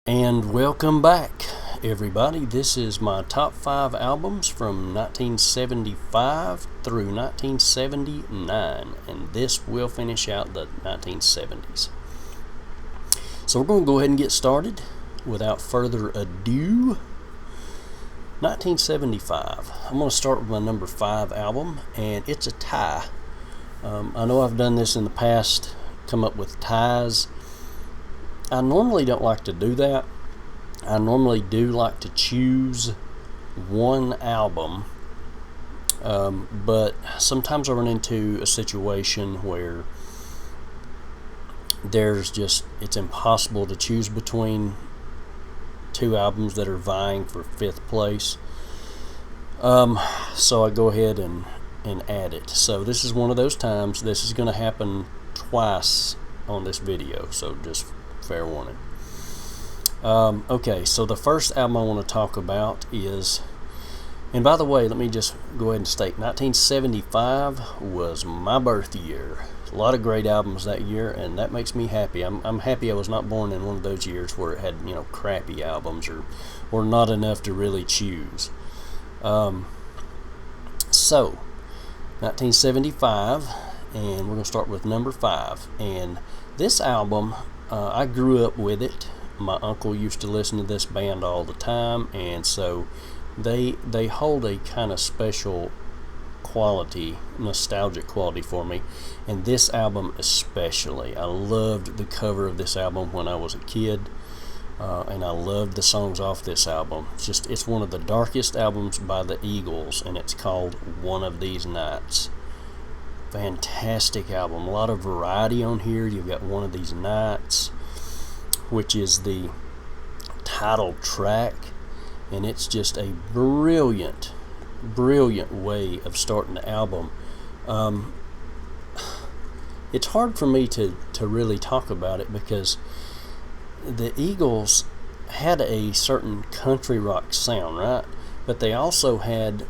And welcome back, everybody. This is my top 5 albums from 1975 through 1979, and this will finish out the 1970s. So we're going to go ahead and get started without further ado. 1975. I'm going to start with my number 5 album, and it's a tie. I know I've done this in the past, come up with ties. I normally don't like to do that. I normally do like to choose one album, but sometimes I run into a situation where it's impossible to choose between two albums that are vying for 5th place. So I go ahead and add it. So this is one of those times. This is going to happen twice on this video, so just fair warning. Okay, so the first album I want to talk about is, and by the way, let me just go ahead and state, 1975 was my birth year. A lot of great albums that year, and that makes me happy. I'm happy I was not born in one of those years where it had, crappy albums or not enough to really choose. So, 1975, and we're going to start with number 5. And this album, I grew up with it. My uncle used to listen to this band all the time, and so they hold a kind of special quality, nostalgic quality for me, and this album especially. I loved the cover of this album when I was a kid, and I loved the songs off this album. It's one of the darkest albums by the Eagles, and it's called One of These Nights. Fantastic album. A lot of variety on here. You've got One of These Nights, which is the title track, and it's just a brilliant way of starting the album. It's hard for me to really talk about it because the Eagles had a certain country rock sound, right? But they also added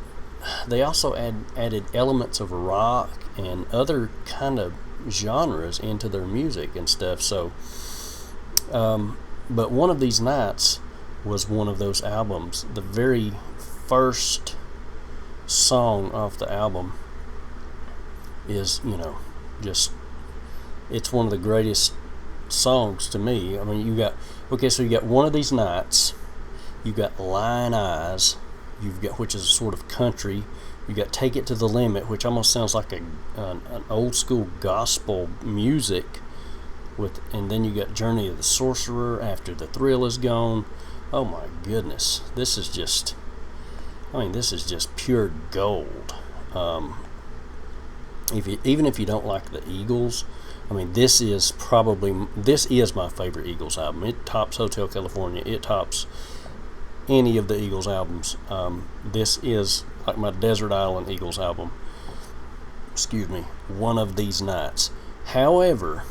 elements of rock and other kind of genres into their music and stuff. So but One of These Nights was one of those albums. The very first song off the album is, it's one of the greatest songs to me. I mean, you got One of These Nights, you got Lion Eyes, which is sort of country. You got Take It to the Limit, which almost sounds like an old school gospel music. And then you got Journey of the Sorcerer, After the Thrill Is Gone. Oh my goodness, this is just pure gold. Even if you don't like the Eagles, this is my favorite Eagles album. It tops Hotel California. It tops any of the Eagles albums. This is like my Desert Island Eagles album. One of These Nights. However,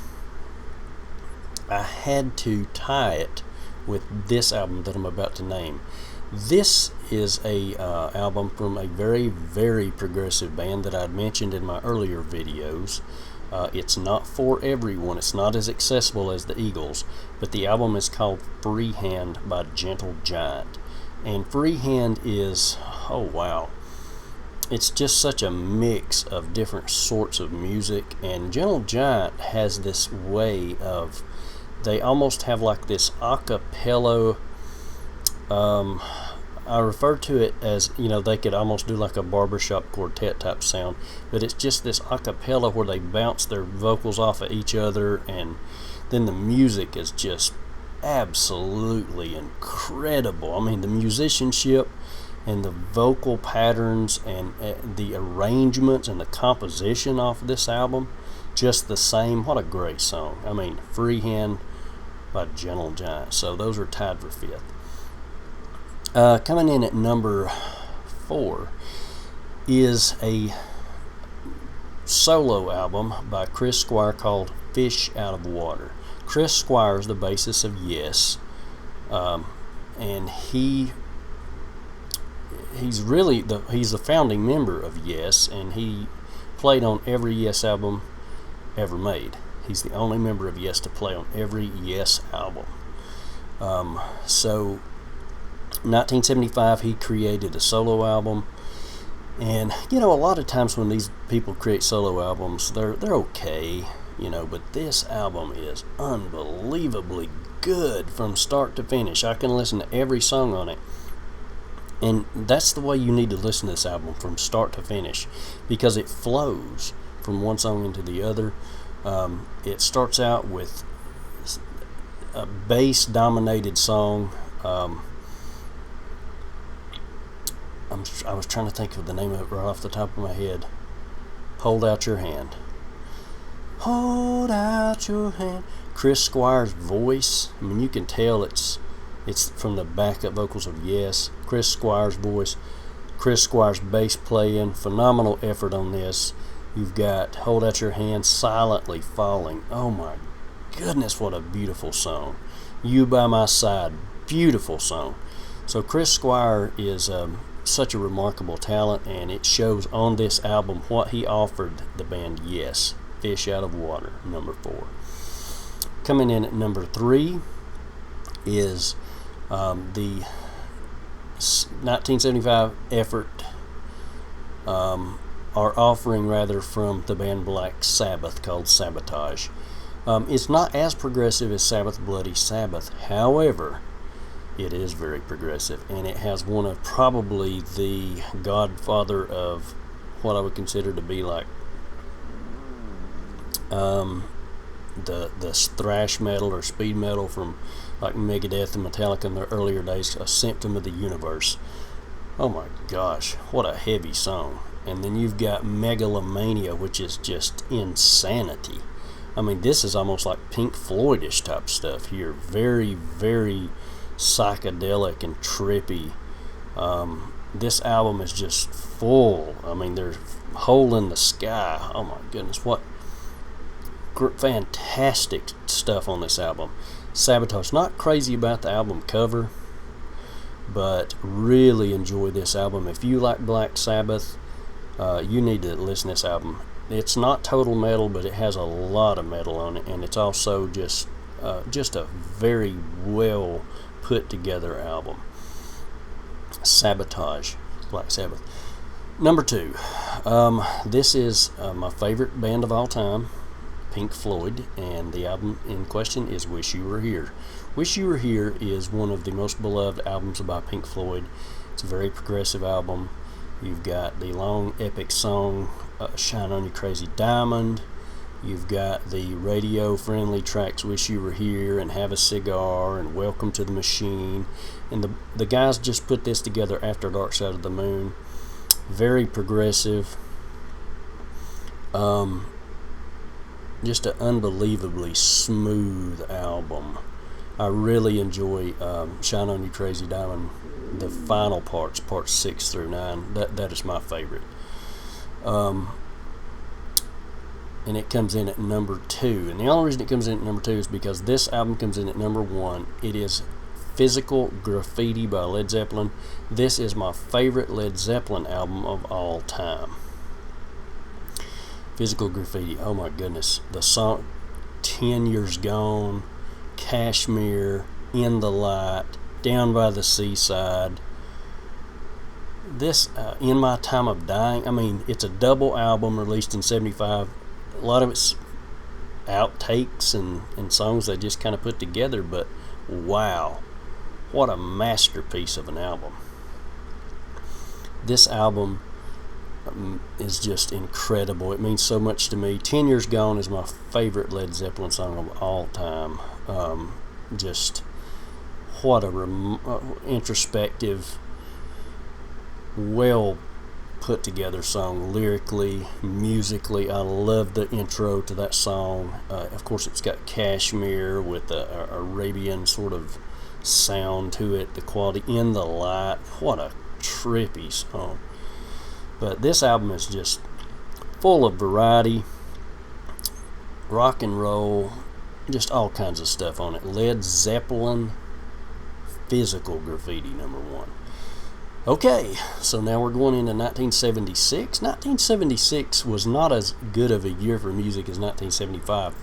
I had to tie it with this album that I'm about to name. This is a album from a very, very progressive band that I'd mentioned in my earlier videos. It's not for everyone. It's not as accessible as the Eagles, but the album is called Freehand by Gentle Giant. And Freehand is, oh wow, it's just such a mix of different sorts of music, and Gentle Giant has this way of, they almost have like this a cappella. I refer to it as, they could almost do like a barbershop quartet type sound, but it's just this a cappella where they bounce their vocals off of each other, and then the music is just absolutely incredible. The musicianship and the vocal patterns and the arrangements and the composition off this album, just the same. What a great song. Freehand by Gentle Giant. So those are tied for 5th. Coming in at number 4 is a solo album by Chris Squire called Fish Out of Water. Chris Squire is the bassist of Yes, and he's the founding member of Yes, and he played on every Yes album ever made. He's the only member of Yes to play on every Yes album. So 1975 he created a solo album, and you know, a lot of times when these people create solo albums, they're okay, you know, but this album is unbelievably good from start to finish. I can listen to every song on it, and that's the way you need to listen to this album, from start to finish, because it flows from one song into the other. It starts out with a bass dominated song. I was trying to think of the name of it right off the top of my head. Hold Out Your Hand. Hold out your hand. Chris Squire's voice, I mean, you can tell it's from the backup vocals of Yes. Chris Squire's voice, Chris Squire's bass playing, phenomenal effort on this. You've got Hold Out Your Hand, Silently Falling. Oh my goodness, what a beautiful song. You By My Side, beautiful song. So Chris Squire is such a remarkable talent, and it shows on this album what he offered the band Yes. Fish Out of Water, number 4. Coming in at number 3 is the 1975 effort, or offering rather, from the band Black Sabbath, called Sabotage. It's not as progressive as Sabbath Bloody Sabbath, however, it is very progressive, and it has one of probably the godfather of what I would consider to be like the thrash metal or speed metal from like Megadeth and Metallica in their earlier days, A Symptom of the Universe. Oh my gosh, what a heavy song. And then you've got Megalomania, which is just insanity. I mean, this is almost like Pink Floyd-ish type stuff here. Very, very psychedelic and trippy. This album is just full. I mean, there's Hole in the Sky. Oh my goodness, what fantastic stuff on this album. Sabotage, not crazy about the album cover, but really enjoy this album. If you like Black Sabbath, you need to listen to this album. It's not total metal, but it has a lot of metal on it, and it's also just a very well put together album. Sabotage, Black Sabbath. Number 2, this is my favorite band of all time, Pink Floyd, and the album in question is Wish You Were Here. Wish You Were Here is one of the most beloved albums by Pink Floyd. It's a very progressive album. You've got the long epic song Shine On You Crazy Diamond. You've got the radio friendly tracks Wish You Were Here and Have a Cigar and Welcome to the Machine. And the guys just put this together after Dark Side of the Moon. Very progressive. Just an unbelievably smooth album. I really enjoy Shine On You Crazy Diamond. The final parts 6 through 9, that is my favorite. And it comes in at number 2. And the only reason it comes in at number 2 is because this album comes in at number 1. It is Physical Graffiti by Led Zeppelin. This is my favorite Led Zeppelin album of all time. Physical Graffiti, oh my goodness. The song 10 Years Gone, Kashmir, In the Light, Down by the Seaside. This, In My Time of Dying, I mean, it's a double album released in 75. A lot of it's outtakes and songs they just kind of put together, but wow, what a masterpiece of an album. This album is just incredible. It means so much to me. 10 Years Gone is my favorite Led Zeppelin song of all time. Just what a introspective, well put together song, lyrically, musically. I love the intro to that song. Of course, it's got Kashmir with the Arabian sort of sound to it. The quality, In the Light, what a trippy song. But this album is just full of variety, rock and roll, just all kinds of stuff on it. Led Zeppelin, Physical Graffiti, number 1. Okay, so now we're going into 1976. 1976 was not as good of a year for music as 1975,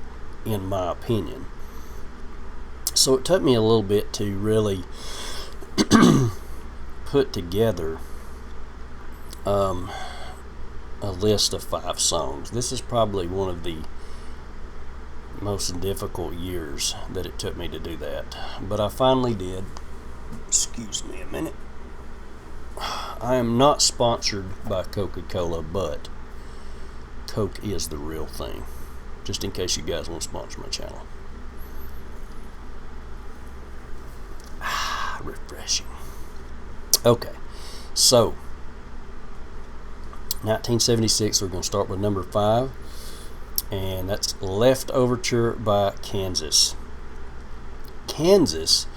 in my opinion. So it took me a little bit to really put together a list of 5 songs. This is probably one of the most difficult years that it took me to do that, but I finally did. Excuse me a minute. I am not sponsored by Coca-Cola, but Coke is the real thing, just in case you guys want to sponsor my channel. Refreshing. Okay, so 1976, we're going to start with number 5, and that's Left Overture by Kansas. Kansas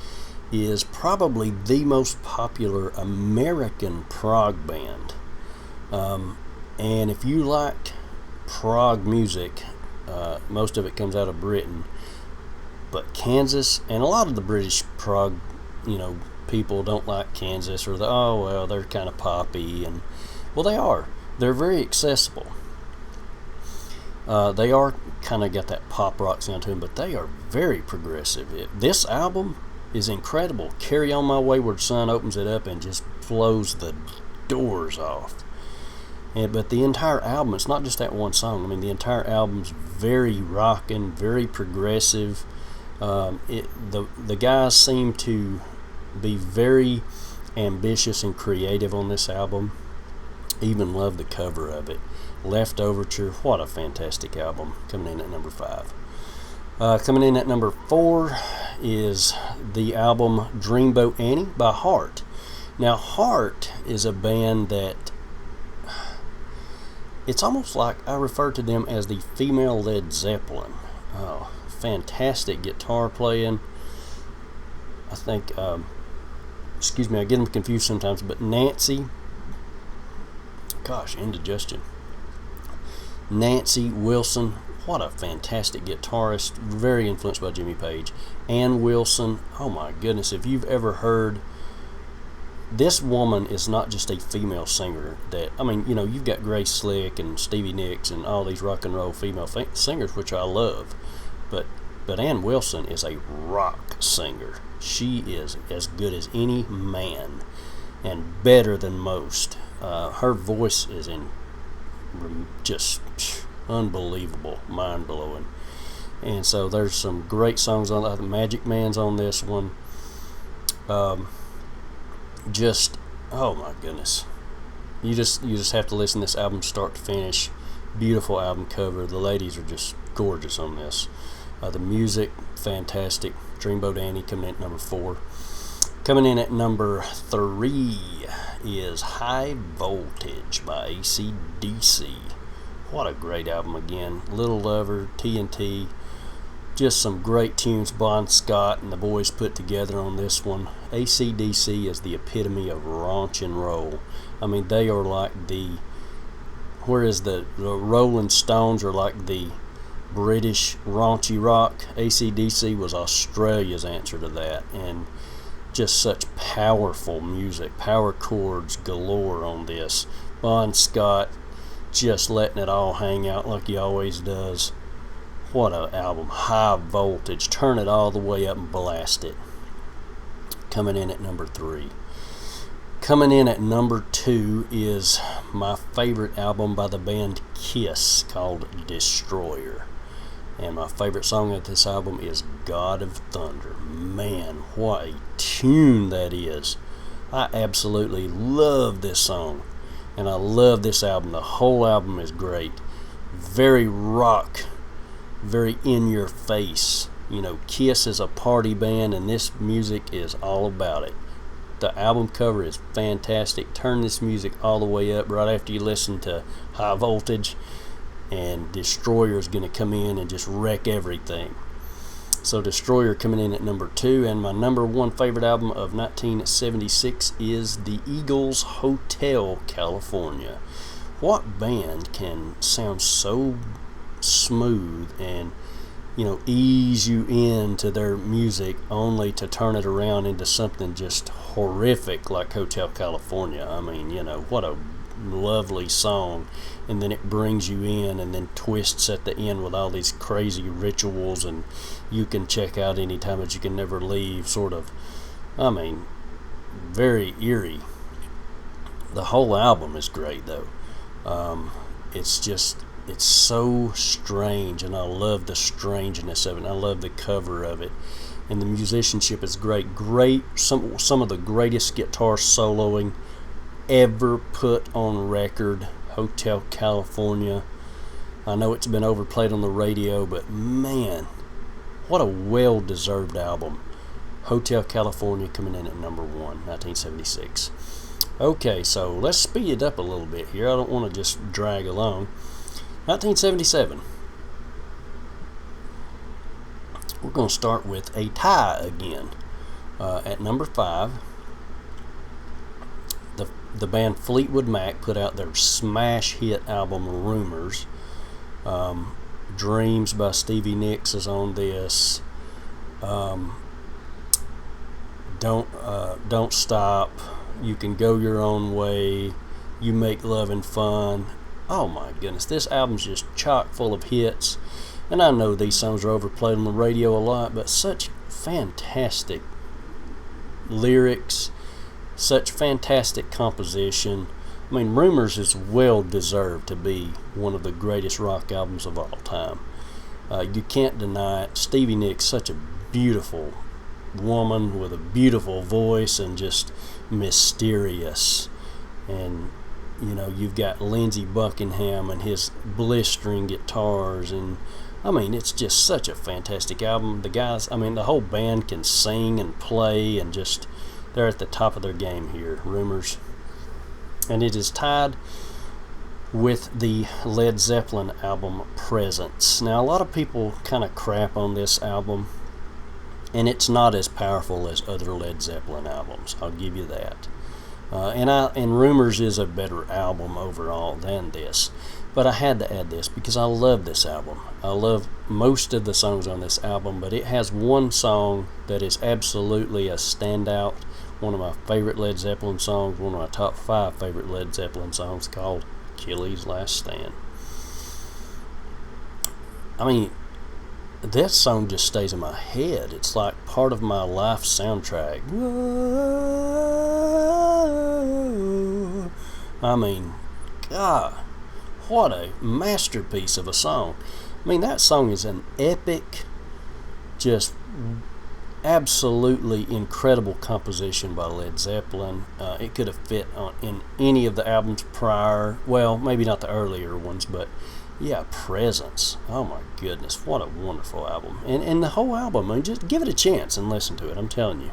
is probably the most popular American prog band, and if you like prog music, most of it comes out of Britain, but Kansas, and a lot of the British prog, people don't like Kansas, or they're kind of poppy, and well, they're very accessible. They are kind of got that pop rock sound to them, but they are very progressive. This album is incredible. Carry On My Wayward Son opens it up and just blows the doors off. But the entire album, it's not just that one song. I mean, the entire album's very rockin', very progressive. The guys seem to be very ambitious and creative on this album. Even love the cover of it. Left Overture, what a fantastic album. Coming in at number 5. Coming in at number 4 is the album Dreamboat Annie by Heart. Now, Heart is a band that, it's almost like I refer to them as the female Led Zeppelin. Oh, fantastic guitar playing. I think, I get them confused sometimes, but Nancy Wilson, what a fantastic guitarist, very influenced by Jimmy Page. Ann Wilson, oh my goodness, if you've ever heard, this woman is not just a female singer you've got Grace Slick and Stevie Nicks and all these rock and roll female singers, which I love, but Ann Wilson is a rock singer. She is as good as any man and better than most. Her voice is just unbelievable, mind-blowing. And so there's some great songs on that. Magic Man's on this one. Oh my goodness. You just have to listen to this album start to finish. Beautiful album cover. The ladies are just gorgeous on this. The music, fantastic. Dreamboat Annie coming in at number 4. Coming in at number 3 is High Voltage by AC/DC. What a great album again. Little Lover, TNT, just some great tunes Bon Scott and the boys put together on this one. AC/DC is the epitome of raunch and roll. I mean, they are like whereas the Rolling Stones are like the British raunchy rock, AC/DC was Australia's answer to that, and just such powerful music, power chords galore on this. Bon Scott just letting it all hang out like he always does. What an album. High Voltage. Turn it all the way up and blast it. Coming in at number 3. Coming in at number 2 is my favorite album by the band Kiss, called Destroyer. And my favorite song of this album is God of Thunder. Man, what a tune that is. I absolutely love this song. And I love this album. The whole album is great. Very rock. Very in your face. Kiss is a party band, and this music is all about it. The album cover is fantastic. Turn this music all the way up right after you listen to High Voltage, and Destroyer is going to come in and just wreck everything. So Destroyer coming in at number 2, and my number 1 favorite album of 1976 is the Eagles' Hotel California. What band can sound so smooth and ease you into their music only to turn it around into something just horrific like Hotel California? I mean, what a lovely song, and then it brings you in and then twists at the end with all these crazy rituals, and you can check out anytime but you can never leave, sort of. I mean, very eerie. The whole album is great, though. It's so strange, and I love the strangeness of it, and I love the cover of it, and the musicianship is great. Some of the greatest guitar soloing ever put on record. Hotel California. I know it's been overplayed on the radio, but man, what a well-deserved album. Hotel California coming in at number 1, 1976. Okay, so let's speed it up a little bit here. I don't want to just drag along. 1977. We're going to start with a tie again. At number 5, the band Fleetwood Mac put out their smash hit album Rumors. Dreams by Stevie Nicks is on this. Don't Stop, You Can Go Your Own Way, You Make Lovin' Fun. Oh my goodness, this album's just chock full of hits, and I know these songs are overplayed on the radio a lot, but such fantastic lyrics, such fantastic composition. I mean, Rumors is well deserved to be one of the greatest rock albums of all time. You can't deny it. Stevie Nicks, such a beautiful woman with a beautiful voice and just mysterious. And you've got Lindsey Buckingham and his blistering guitars, and I mean, it's just such a fantastic album. The guys, I mean, the whole band can sing and play, and just they're at the top of their game here. Rumors. And it is tied with the Led Zeppelin album Presence. Now, a lot of people kind of crap on this album, and it's not as powerful as other Led Zeppelin albums. I'll give you that. And Rumors is a better album overall than this. But I had to add this because I love this album. I love most of the songs on this album, but it has one song that is absolutely a standout. One of my favorite Led Zeppelin songs, one of my top 5 favorite Led Zeppelin songs, called Achilles' Last Stand. I mean, that song just stays in my head. It's like part of my life soundtrack. Whoa. I mean, God, what a masterpiece of a song. I mean, that song is an epic, just absolutely incredible composition by Led Zeppelin. It could have fit in any of the albums prior. Well, maybe not the earlier ones, but yeah, Presence. Oh my goodness, what a wonderful album. And the whole album, I mean, just give it a chance and listen to it. I'm telling you.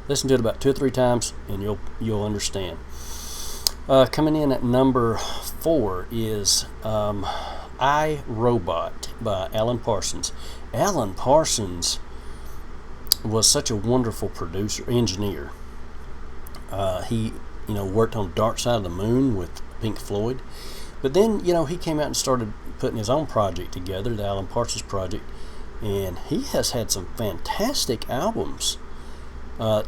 Listen to it about 2 or 3 times and you'll understand. Coming in at number 4 is I, Robot by Alan Parsons. Alan Parsons was such a wonderful engineer. He worked on Dark Side of the Moon with Pink Floyd. But then, he came out and started putting his own project together, the Alan Parsons Project, and he has had some fantastic albums.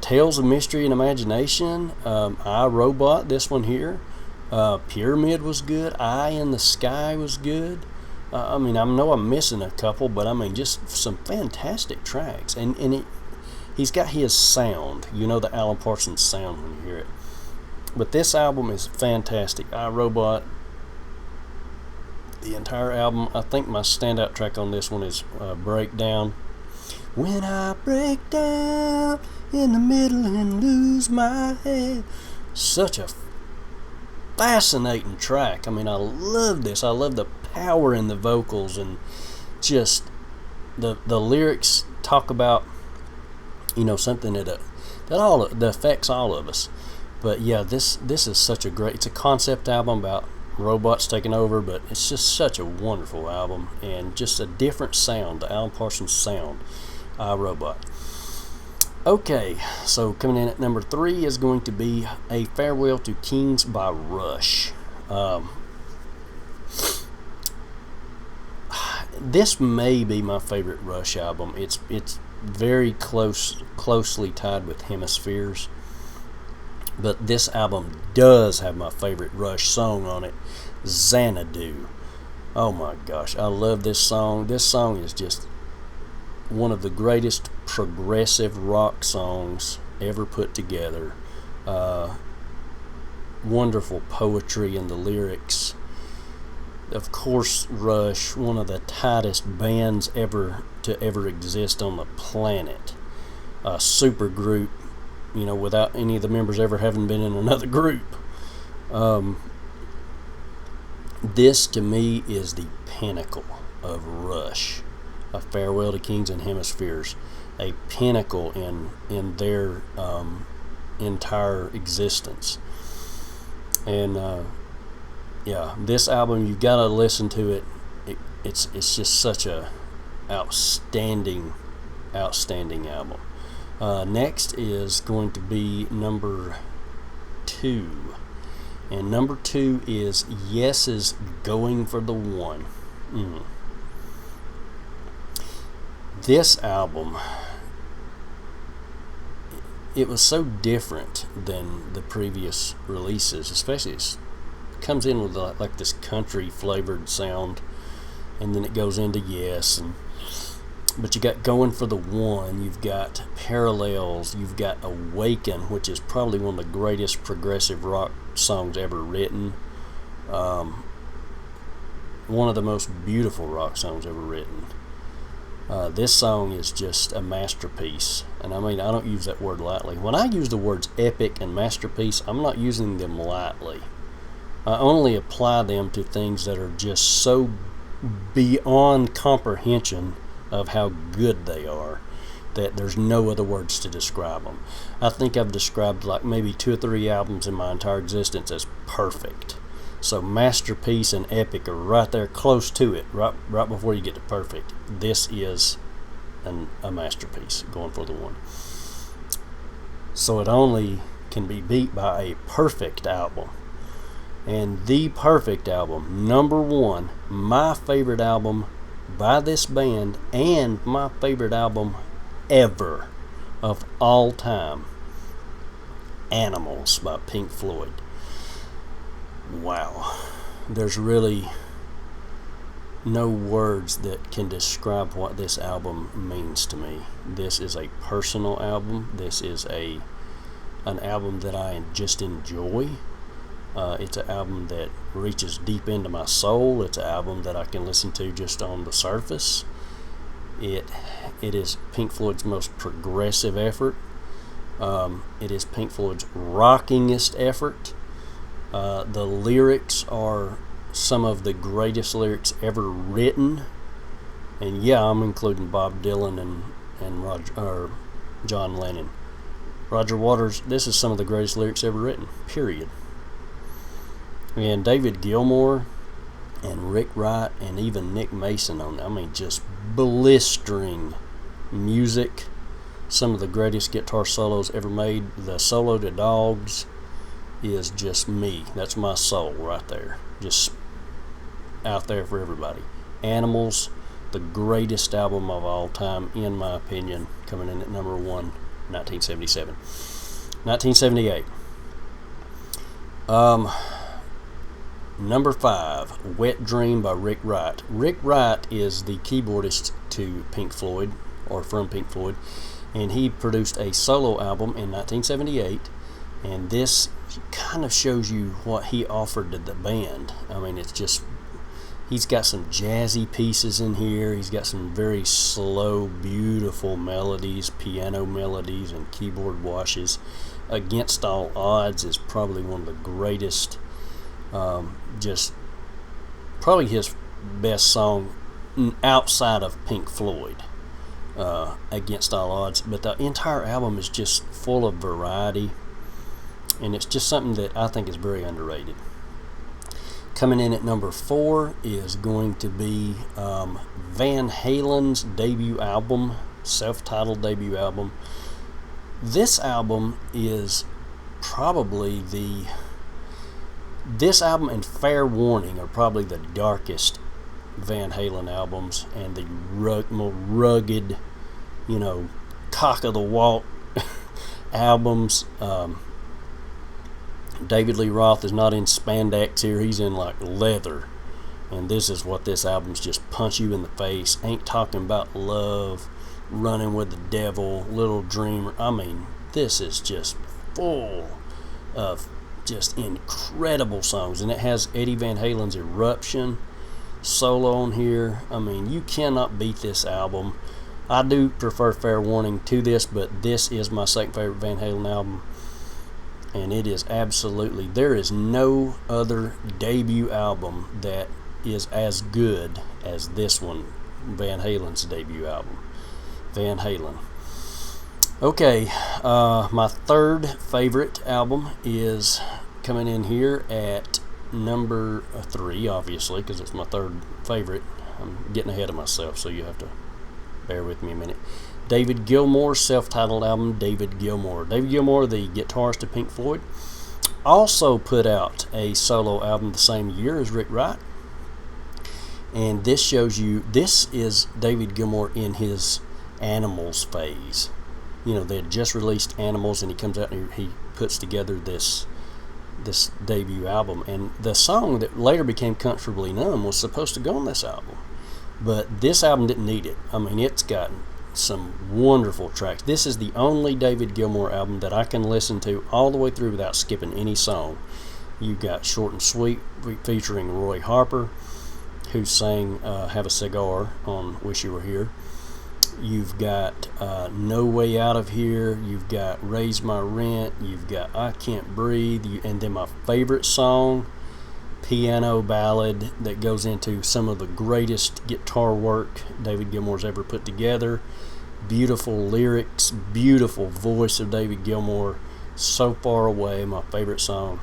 Tales of Mystery and Imagination, I, Robot, this one here, Pyramid was good, Eye in the Sky was good. I mean, I know I'm missing a couple, but I mean, just some fantastic tracks. And he's got his sound, the Alan Parsons sound when you hear it. But this album is fantastic. I, Robot, the entire album. I think my standout track on this one is Breakdown. When I break down in the middle and lose my head. Such a fascinating track. I mean, I love this. I love the power in the vocals, and just the lyrics talk about something that affects all of us. But yeah, this is such a great. It's a concept album about robots taking over, but it's just such a wonderful album, and just a different sound, the Alan Parsons sound. Robot. Okay, so coming in at number 3 is going to be A Farewell to Kings by Rush. This may be my favorite Rush album. It's very closely tied with Hemispheres. But this album does have my favorite Rush song on it, Xanadu. Oh my gosh, I love this song. This song is just one of the greatest progressive rock songs ever put together. Wonderful poetry in the lyrics. Of course, Rush, one of the tightest bands ever to ever exist on the planet. A super group, without any of the members ever having been in another group. This to me is the pinnacle of Rush. A Farewell to Kings and Hemispheres, a pinnacle in their entire existence. And this album, you gotta listen to it. It's just such a outstanding album. Next is going to be number 2, and number 2 is Yes's Going for the One. This album, it was so different than the previous releases, especially it comes in with like this country flavored sound, and then it goes into Yes, but you got Going for the One, you've got Parallels, you've got Awaken, which is probably one of the greatest progressive rock songs ever written, one of the most beautiful rock songs ever written. This song is just a masterpiece, and I mean, I don't use that word lightly. When I use the words epic and masterpiece, I'm not using them lightly. I only apply them to things that are just so beyond comprehension of how good they are that there's no other words to describe them. I think I've described like maybe 2 or 3 albums in my entire existence as perfect. So masterpiece and epic are right there close to it, right before you get to perfect. This is a masterpiece, Going for the One. So it only can be beat by a perfect album. And the perfect album, number 1, my favorite album by this band, and my favorite album ever of all time, Animals by Pink Floyd. Wow, there's really no words that can describe what this album means to me. This is a personal album. This is an album that I just enjoy. It's an album that reaches deep into my soul. It's an album that I can listen to just on the surface. It is Pink Floyd's most progressive effort. It is Pink Floyd's rockingest effort. The lyrics are some of the greatest lyrics ever written, and I'm including Bob Dylan and John Lennon. Roger Waters, this is some of the greatest lyrics ever written, period. And David Gilmour and Rick Wright and even Nick Mason on, just blistering music. Some of the greatest guitar solos ever made. The solo to Dogs is just me. That's my soul right there. Just out there for everybody. Animals, the greatest album of all time, in my opinion, coming in at number 1, 1977. 1978. Number 5, Wet Dream by Rick Wright. Rick Wright is the keyboardist to Pink Floyd, or from Pink Floyd, and he produced a solo album in 1978, and this kind of shows you what he offered to the band. It's just, he's got some jazzy pieces in here, he's got some very slow, beautiful melodies, piano melodies, and keyboard washes. Against All Odds is probably one of the greatest, just probably his best song outside of Pink Floyd, Against All Odds. But the entire album is just full of variety, and it's just something that I think is very underrated. Coming in at number 4 is going to be Van Halen's debut album, self-titled debut album. This album is probably this album and Fair Warning are probably the darkest Van Halen albums, and the more rugged, cock of the walk albums. David Lee Roth is not in spandex here. He's in like leather. And this is what this album's just punch you in the face. Ain't Talking About Love, Running with the Devil, Little Dreamer. I mean, this is just full of just incredible songs. And it has Eddie Van Halen's Eruption solo on here. I mean, you cannot beat this album. I do prefer Fair Warning to this, but this is my second favorite Van Halen album. And it is absolutely, there is no other debut album that is as good as this one, Van Halen's debut album. Van Halen. Okay, my third favorite album is coming in here at number 3, obviously, because it's my third favorite. I'm getting ahead of myself, so you have to bear with me a minute. David Gilmour's self-titled album, David Gilmour. David Gilmour, the guitarist of Pink Floyd, also put out a solo album the same year as Rick Wright. And this shows you, this is David Gilmour in his Animals phase. You know, they had just released Animals, and he comes out and he puts together this debut album. And the song that later became Comfortably Numb was supposed to go on this album. But this album didn't need it. I mean, it's got some wonderful tracks. This is the only David Gilmour album that I can listen to all the way through without skipping any song. You've got Short and Sweet featuring Roy Harper, who sang Have a Cigar on Wish You Were Here. You've got No Way Out of Here. You've got Raise My Rent. You've got I Can't Breathe. And then my favorite song, piano ballad that goes into some of the greatest guitar work David Gilmour's ever put together. Beautiful lyrics, beautiful voice of David Gilmour. So Far Away, my favorite song.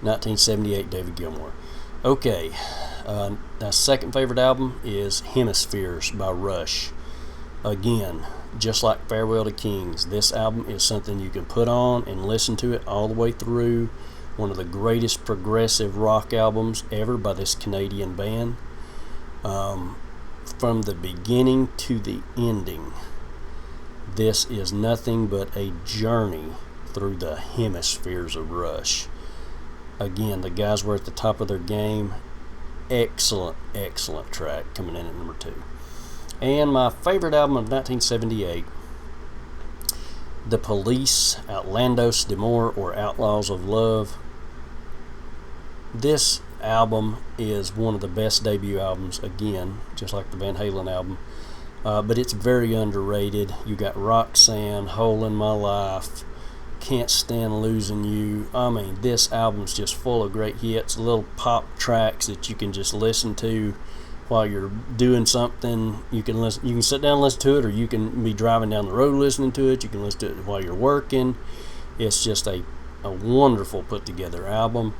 1978, David Gilmour. Okay, my second favorite album is Hemispheres by Rush. Again, just like Farewell to Kings, this album is something you can put on and listen to it all the way through. One of the greatest progressive rock albums ever by this Canadian band. From the beginning to the ending, this is nothing but a journey through the hemispheres of Rush. Again, the guys were at the top of their game. Excellent, excellent track coming in at number 2. And my favorite album of 1978, The Police, Outlandos d'Amour, or Outlaws of Love. This album is one of the best debut albums, again, just like the Van Halen album. But it's very underrated. You got Roxanne, Hole in My Life, Can't Stand Losing You. I mean, this album's just full of great hits, little pop tracks that you can just listen to while you're doing something. You can listen. You can sit down and listen to it, or you can be driving down the road listening to it. You can listen to it while you're working. It's just a wonderful put together album.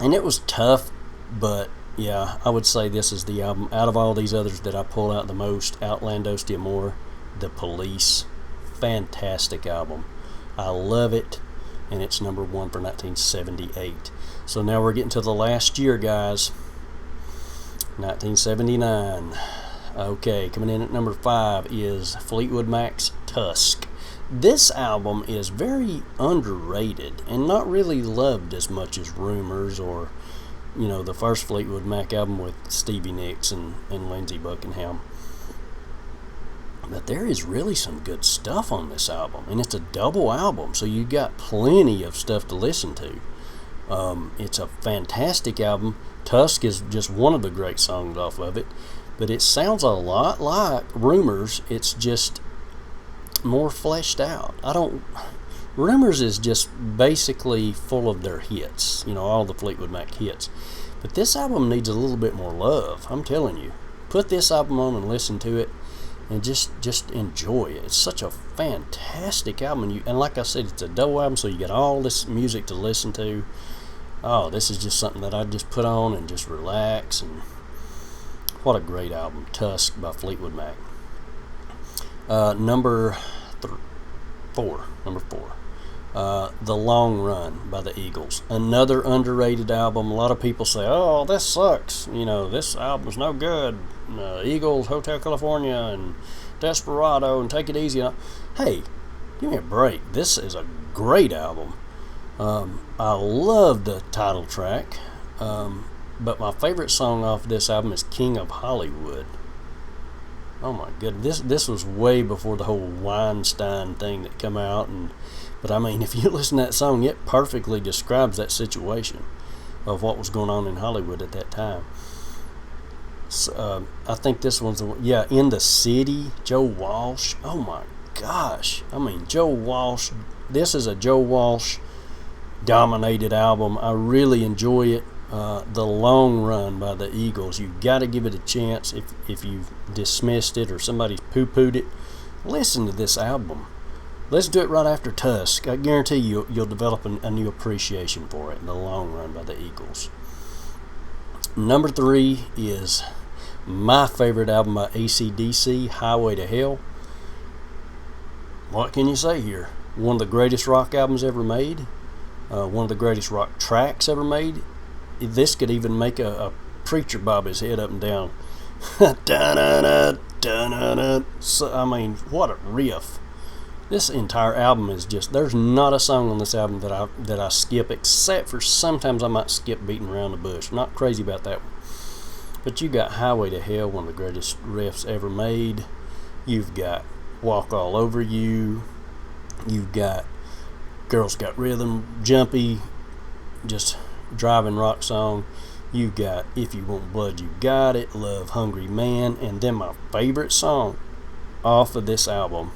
And it was tough, but yeah, I would say this is the album out of all these others that I pull out the most. Outlandos d'Amour, The Police, fantastic album. I love it, and it's number 1 for 1978. So now we're getting to the last year, guys. 1979. Okay, coming in at number 5 is Fleetwood Mac's Tusk. This album is very underrated and not really loved as much as Rumors or, you know, the first Fleetwood Mac album with Stevie Nicks and Lindsey Buckingham. But there is really some good stuff on this album, and it's a double album, so you got plenty of stuff to listen to. It's a fantastic album. Tusk is just one of the great songs off of it, but it sounds a lot like Rumors. It's just more fleshed out. Rumors is just basically full of their hits, you know, all the Fleetwood Mac hits. But this album needs a little bit more love, I'm telling you. Put this album on and listen to it, and just enjoy it. It's such a fantastic album, and like I said, it's a double album, so you get all this music to listen to. Oh, this is just something that I just put on and just relax, and what a great album. Tusk by Fleetwood Mac. Number 4. The Long Run by the Eagles. Another underrated album. A lot of people say, oh, this sucks. You know, this album's no good. Eagles, Hotel California, and Desperado, and Take It Easy. Hey, Give me a break. This is a great album. I love the title track, but my favorite song off this album is King of Hollywood. Oh my goodness, this was way before the whole Weinstein thing that came out, but I mean, if you listen to that song, it perfectly describes that situation of what was going on in Hollywood at that time. So, I think this one's, In the City, Joe Walsh. Oh my gosh, I mean, Joe Walsh, this is a Joe Walsh dominated album. I really enjoy it. The Long Run by the Eagles, you got to give it a chance. If you've dismissed it or somebody's poo-pooed it, listen to this album. Let's do it right after Tusk. I guarantee you'll develop a new appreciation for it. The Long Run by the Eagles. Number 3 is my favorite album by AC/DC, Highway to Hell. What can you say here? One of the greatest rock albums ever made. One of the greatest rock tracks ever made. This could even make a preacher bob his head up and down. So, I mean, what a riff. This entire album is just, there's not a song on this album that I skip, except for sometimes I might skip Beating Around the Bush. Not crazy about that one. But you got Highway to Hell, one of the greatest riffs ever made. You've got Walk All Over You. You've got Girls Got Rhythm, Jumpy, just driving rock song. You got If You Want Blood, You Got It, Love Hungry Man, and then my favorite song off of this album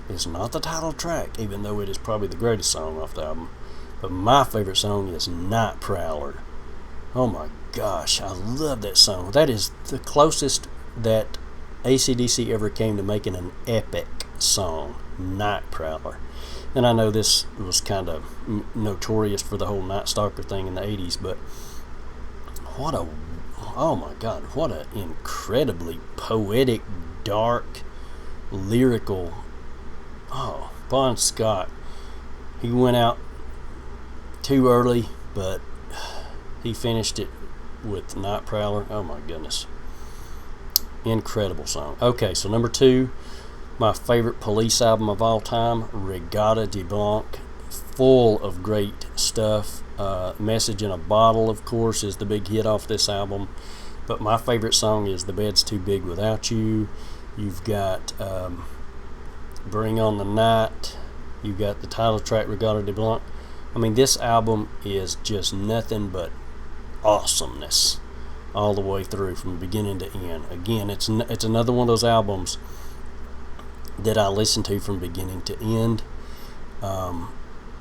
is not the title track, even though it is probably the greatest song off the album, but my favorite song is Night Prowler. Oh my gosh, I love that song. That is the closest that AC/DC ever came to making an epic song, Night Prowler. And I know this was kind of notorious for the whole Night Stalker thing in the 80s, but oh my God, what an incredibly poetic, dark, lyrical. Oh, Bon Scott. He went out too early, but he finished it with Night Prowler. Oh my goodness. Incredible song. Okay, so number 2, my favorite Police album of all time, Regatta de Blanc. Full of great stuff. Message in a Bottle, of course, is the big hit off this album. But my favorite song is The Bed's Too Big Without You. You've got Bring on the Night. You've got the title track, Regatta de Blanc. I mean, this album is just nothing but awesomeness all the way through from beginning to end. Again, it's another one of those albums that I listen to from beginning to end.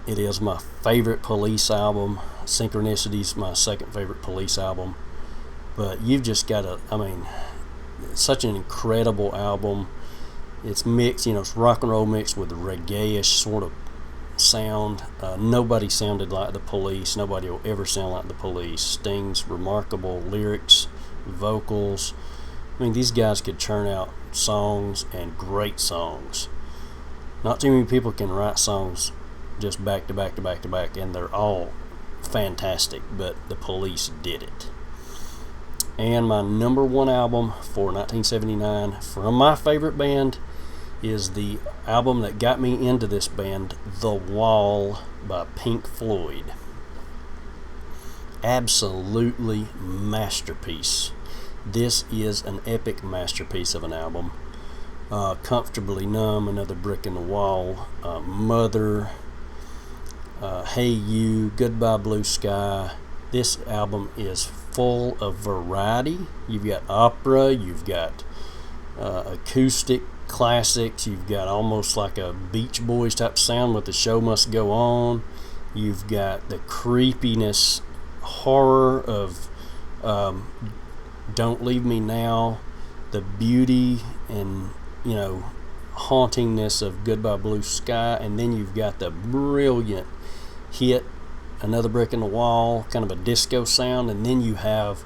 It is my favorite Police album. Synchronicity's my second favorite Police album. But you've just got it's such an incredible album. It's mixed, it's rock and roll mixed with a reggae-ish sort of sound. Nobody sounded like the Police. Nobody will ever sound like the Police. Sting's remarkable lyrics, vocals. I mean, these guys could churn out songs, and great songs. Not too many people can write songs just back to back to back to back, and they're all fantastic, but the Police did it. And my number 1 album for 1979 from my favorite band is the album that got me into this band, The Wall by Pink Floyd. Absolutely masterpiece. This is an epic masterpiece of an album. Comfortably Numb, Another Brick in the Wall, Mother, Hey You, Goodbye Blue Sky. This album is full of variety. You've got opera, you've got acoustic classics, you've got almost like a Beach Boys type sound with The Show Must Go On. You've got the creepiness, horror of Don't Leave Me Now, the beauty and hauntingness of Goodbye Blue Sky, and then you've got the brilliant hit Another Brick in the Wall, kind of a disco sound, and then you have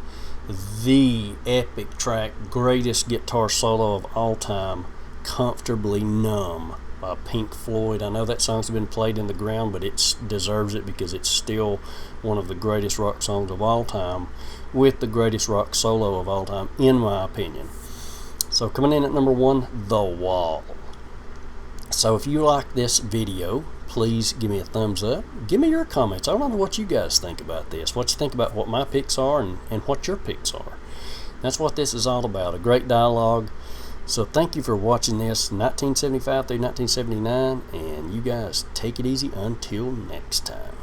the epic track, greatest guitar solo of all time, Comfortably Numb by Pink Floyd. I know that song's been played in the ground, but it deserves it because it's still one of the greatest rock songs of all time, with the greatest rock solo of all time, in my opinion. So coming in at number 1, The Wall. So if you like this video, please give me a thumbs up. Give me your comments. I want to know what you guys think about this. What you think about what my picks are and what your picks are. That's what this is all about, a great dialogue. So thank you for watching this 1975 through 1979, and you guys take it easy until next time.